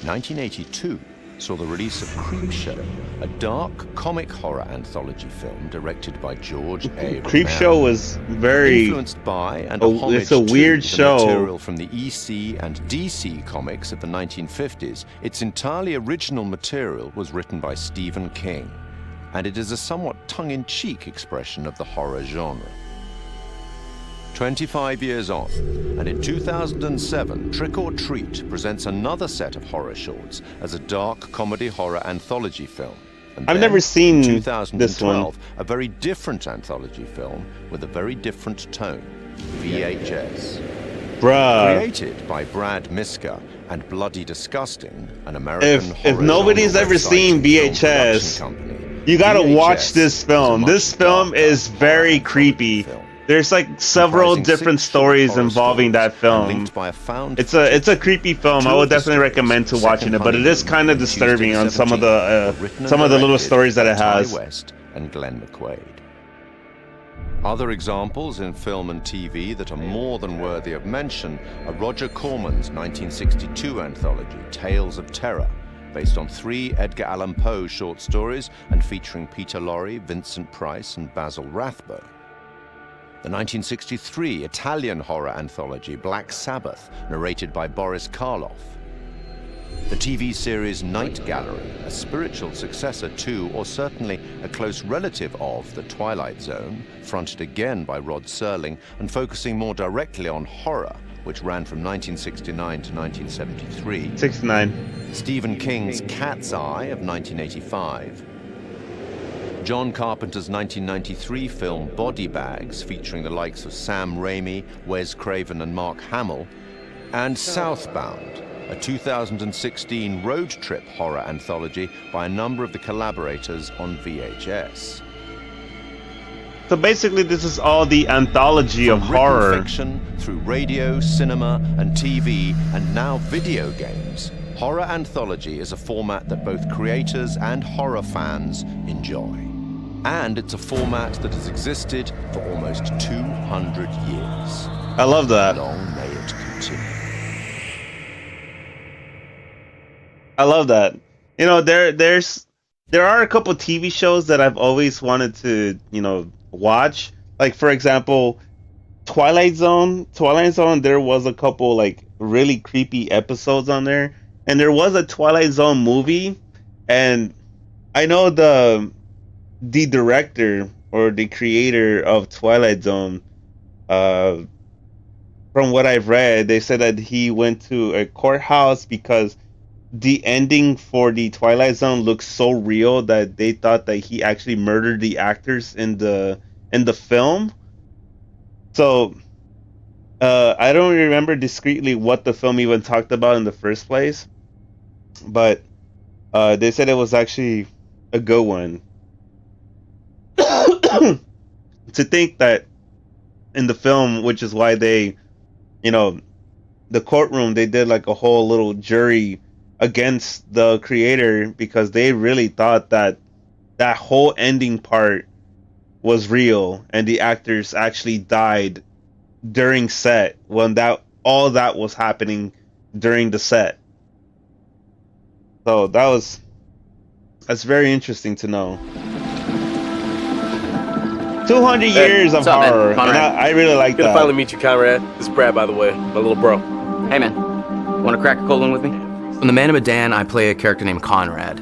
1982 saw the release of Creepshow, a dark comic horror anthology film directed by George A. Creepshow was very influenced by and a homage it's a weird to show. the material from the EC and DC comics of the 1950s. Its entirely original material was written by Stephen King, and it is a somewhat tongue-in-cheek expression of the horror genre. 25 years on, and in 2007, Trick or Treat presents another set of horror shorts as a dark comedy horror anthology film. And I've then, never seen in 2012, this one. a very different anthology film with a very different tone, VHS. Bruh. Created by Brad Miska and Bloody Disgusting, an American If nobody's ever seen VHS, you gotta watch this film. This film is very creepy. There's like several different stories involving that film. It's a creepy film. I would definitely recommend to watching it, but it is kind of disturbing on some of the little stories that it has. Ty West and Glenn McQuaid. Other examples in film and TV that are more than worthy of mention are Roger Corman's 1962 anthology, Tales of Terror, based on 3 Edgar Allan Poe short stories and featuring Peter Lorre, Vincent Price, and Basil Rathbone. The 1963 Italian horror anthology, Black Sabbath, narrated by Boris Karloff. The TV series Night Gallery, a spiritual successor to, or certainly a close relative of, The Twilight Zone, fronted again by Rod Serling and focusing more directly on horror, which ran from 1969 to 1973. 69. Stephen King's Cat's Eye of 1985. John Carpenter's 1993 film Body Bags, featuring the likes of Sam Raimi, Wes Craven, and Mark Hamill, and Southbound, a 2016 road trip horror anthology by a number of the collaborators on VHS. So basically, this is all the anthology of horror. Fiction, through radio, cinema, and TV, and now video games, horror anthology is a format that both creators and horror fans enjoy. And it's a format that has existed for almost 200 years. I love that. Long may it continue. I love that. You know, there are a couple TV shows that I've always wanted to, watch. Like, for example, Twilight Zone. Twilight Zone, there was a couple, like, really creepy episodes on there. And there was a Twilight Zone movie. And I know the director or the creator of Twilight Zone, from what I've read, they said that he went to a courthouse because the ending for the Twilight Zone looks so real that they thought that he actually murdered the actors in the film. So I don't remember discreetly what the film even talked about in the first place, but they said it was actually a good one. To think that in the film, which is why they, the courtroom, they did like a whole little jury against the creator because they really thought that that whole ending part was real and the actors actually died during set when all that was happening during the set. So that's very interesting to know. 200 years of horror, and I really like Good that. to finally meet you, Conrad. This is Brad, by the way, my little bro. Hey, man. Want to crack a cold one with me? In The Man of Medan, I play a character named Conrad.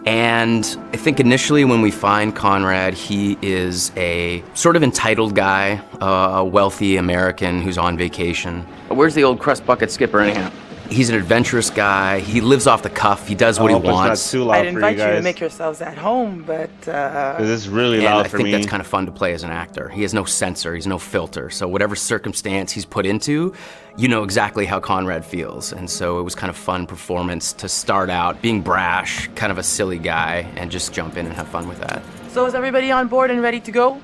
And I think initially when we find Conrad, he is a sort of entitled guy, a wealthy American who's on vacation. Where's the old crust bucket skipper anyhow? He's an adventurous guy. He lives off the cuff. He does what he wants. I'd invite you to make yourselves at home, but This is really loud for me. I think that's kind of fun to play as an actor. He has no censor, he's no filter. So whatever circumstance he's put into, you know exactly how Conrad feels. And so it was kind of fun performance to start out being brash, kind of a silly guy, and just jump in and have fun with that. so is everybody on board and ready to go?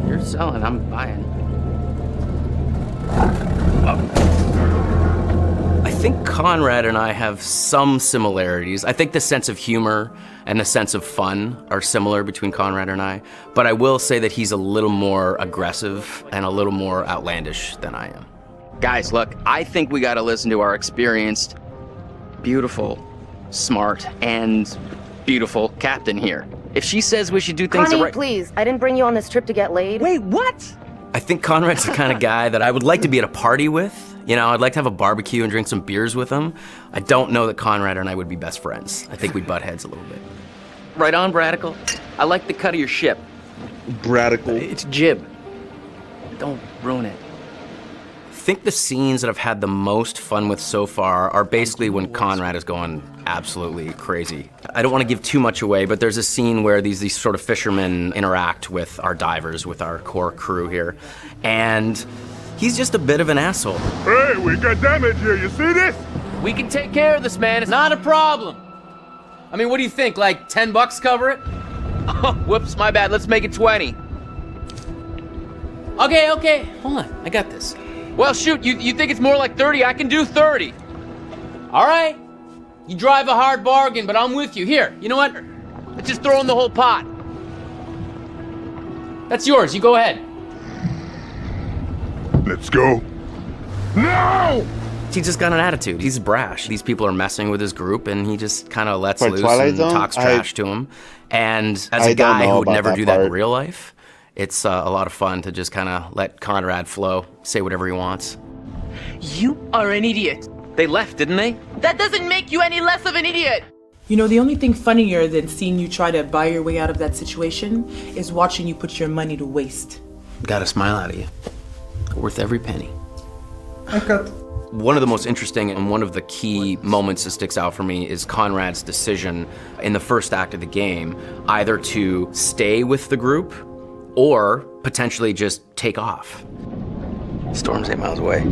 You're selling, I'm buying. I think Conrad and I have some similarities. I think the sense of humor and the sense of fun are similar between Conrad and I, but I will say that he's a little more aggressive and a little more outlandish than I am. Guys, look, I think we gotta listen to our experienced, beautiful, smart, and beautiful captain here. If she says we should do things Connie, the right... please. I didn't bring you on this trip to get laid. Wait, what? I think Conrad's the kind of guy that I would like to be at a party with. You know, I'd like to have a barbecue and drink some beers with him. I don't know that Conrad and I would be best friends. I think we butt heads a little bit. Right on, Bradical. I like the cut of your ship. Bradical. It's jib. Don't ruin it. I think the scenes that I've had the most fun with so far are basically when Conrad is going absolutely crazy. I don't want to give too much away, but there's a scene where these sort of fishermen interact with our divers, with our core crew here, and he's just a bit of an asshole. Hey, we got damage here, you see this? We can take care of this, man. It's not a problem. I mean, what do you think, like $10 cover it? Oh, whoops, my bad. Let's make it 20. Okay. Hold on, I got this. Well, shoot, you think it's more like 30? I can do 30. All right. You drive a hard bargain, but I'm with you. Here, you know what? Let's just throw in the whole pot. That's yours. You go ahead. Let's go. No! He's just got an attitude. He's brash. These people are messing with his group, and he just kind of lets For loose Twilight and Zone? talks trash to him. And as I a don't guy know who would about never that do that in part. real life, it's a lot of fun to just kind of let Conrad flow, say whatever he wants. You are an idiot. They left, didn't they? That doesn't make you any less of an idiot. You know, the only thing funnier than seeing you try to buy your way out of that situation is watching you put your money to waste. Got a smile out of you. Worth every penny. I cut. One of the most interesting and one of the key moments that sticks out for me is Conrad's decision in the first act of the game, either to stay with the group or potentially just take off. Storm's 8 miles away.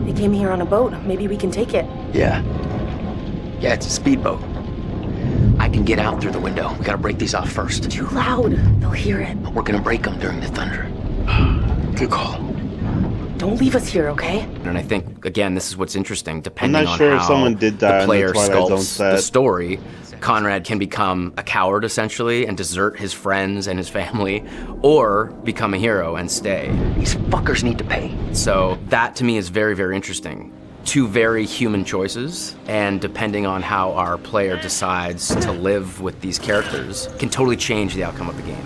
They came here on a boat. Maybe we can take it. Yeah, it's a speedboat. I can get out through the window. We gotta break these off first. Too loud. They'll hear it. We're gonna break them during the thunder. Good call. Don't leave us here, okay? And I think, again, this is what's interesting. Depending I'm not on sure how if someone did die the on player the Twilight Zone sculpts set. the story, Conrad can become a coward, essentially, and desert his friends and his family, or become a hero and stay. These fuckers need to pay. So that, to me, is very, very interesting. Two very human choices, and depending on how our player decides to live with these characters, can totally change the outcome of the game.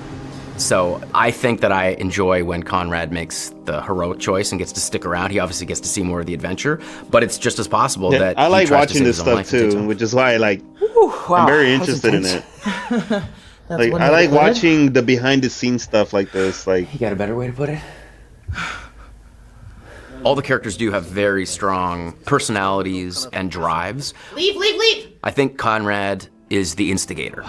So I think that I enjoy when Conrad makes the heroic choice and gets to stick around. He obviously gets to see more of the adventure, but it's just as possible that I he like tries to watching save this his own stuff life and takes too, off. which is why wow, I'm very that was interested in intense. it. Like I like watching the behind the scenes stuff like this. Like you got a better way to put it? All the characters do have very strong personalities and drives. Leave! I think Conrad is the instigator.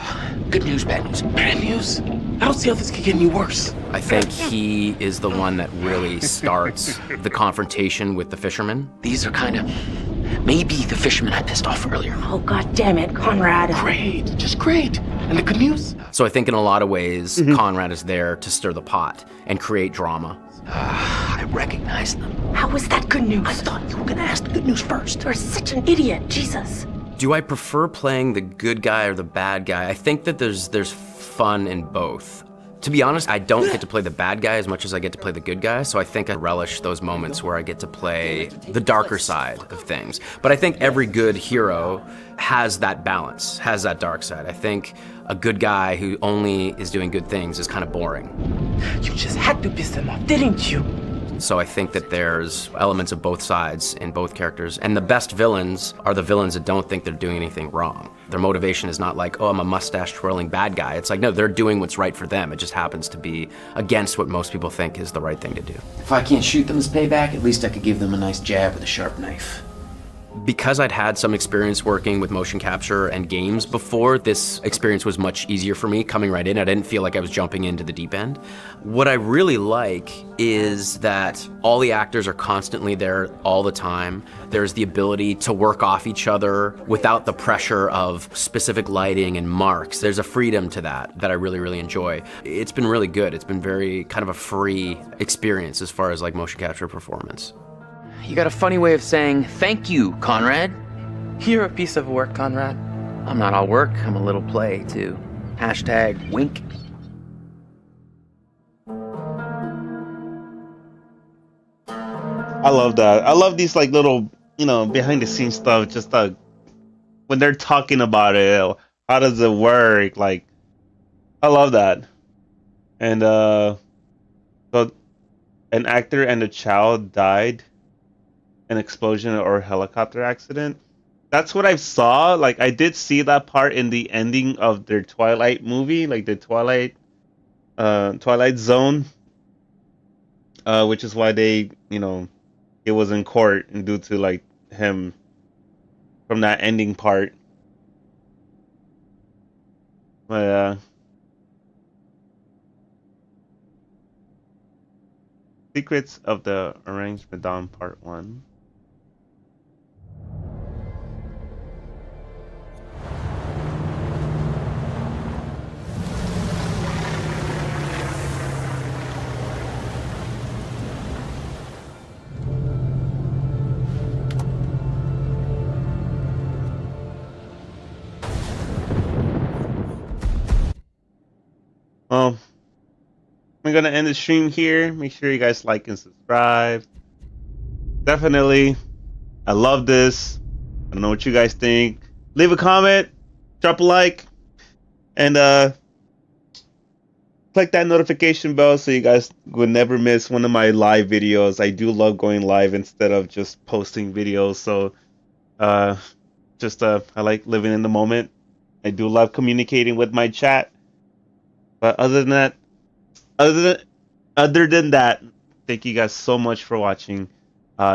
Good news, bad news. Bad news? I don't see how this could get any worse. I think he is the one that really starts the confrontation with the fishermen. These are kind of... Maybe the fishermen I pissed off earlier. Oh, god damn it, Conrad. Great, just great. And the good news? So I think in a lot of ways, Conrad is there to stir the pot and create drama. I recognize them. How was that good news? I thought you were gonna ask the good news first. You're such an idiot, Jesus. Do I prefer playing the good guy or the bad guy? I think that there's fun in both. To be honest, I don't get to play the bad guy as much as I get to play the good guy, so I think I relish those moments where I get to play the darker side of things. But I think every good hero has that balance, has that dark side. I think a good guy who only is doing good things is kind of boring. You just had to piss them off, didn't you? So I think that there's elements of both sides in both characters. And the best villains are the villains that don't think they're doing anything wrong. Their motivation is not like, oh, I'm a mustache twirling bad guy. It's like, no, they're doing what's right for them. It just happens to be against what most people think is the right thing to do. If I can't shoot them as payback, at least I could give them a nice jab with a sharp knife. Because I'd had some experience working with motion capture and games before, this experience was much easier for me coming right in. I didn't feel like I was jumping into the deep end. What I really like is that all the actors are constantly there all the time. There's the ability to work off each other without the pressure of specific lighting and marks. There's a freedom to that I really, really enjoy. It's been really good. It's been very kind of a free experience as far as like motion capture performance. You got a funny way of saying thank you, Conrad. You're a piece of work, Conrad. I'm not all work, I'm a little play, too. Hashtag wink. I love that. I love these like little, you know, behind the scenes stuff. Just when they're talking about it, how does it work? Like, I love that. And so an actor and a child died in an explosion or helicopter accident. That's what I saw. Like, I did see that part in the ending of their Twilight movie, like the Twilight Zone, which is why they, you know, it was in court and due to like him from that ending part. But Secrets of the Orange Medan Part 1. Well, I'm gonna end the stream here. Make sure you guys like and subscribe. Definitely, I love this. I don't know what you guys think. Leave a comment, drop a like, and click that notification bell so you guys would never miss one of my live videos. I do love going live instead of just posting videos. So, I like living in the moment. I do love communicating with my chat. But other than that, thank you guys so much for watching.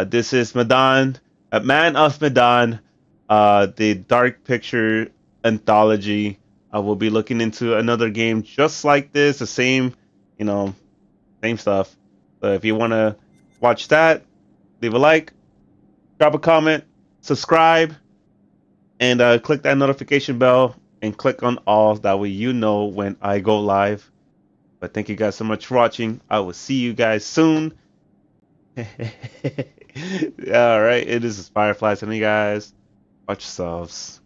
This is Medan, Man of Medan, the Dark Picture Anthology. I will be looking into another game just like this, the same, you know, same stuff. So if you want to watch that, leave a like, drop a comment, subscribe, and click that notification bell. And click on all, that way you know when I go live. But thank you guys so much for watching. I will see you guys soon. Alright, it is Fireflies, and you guys watch yourselves.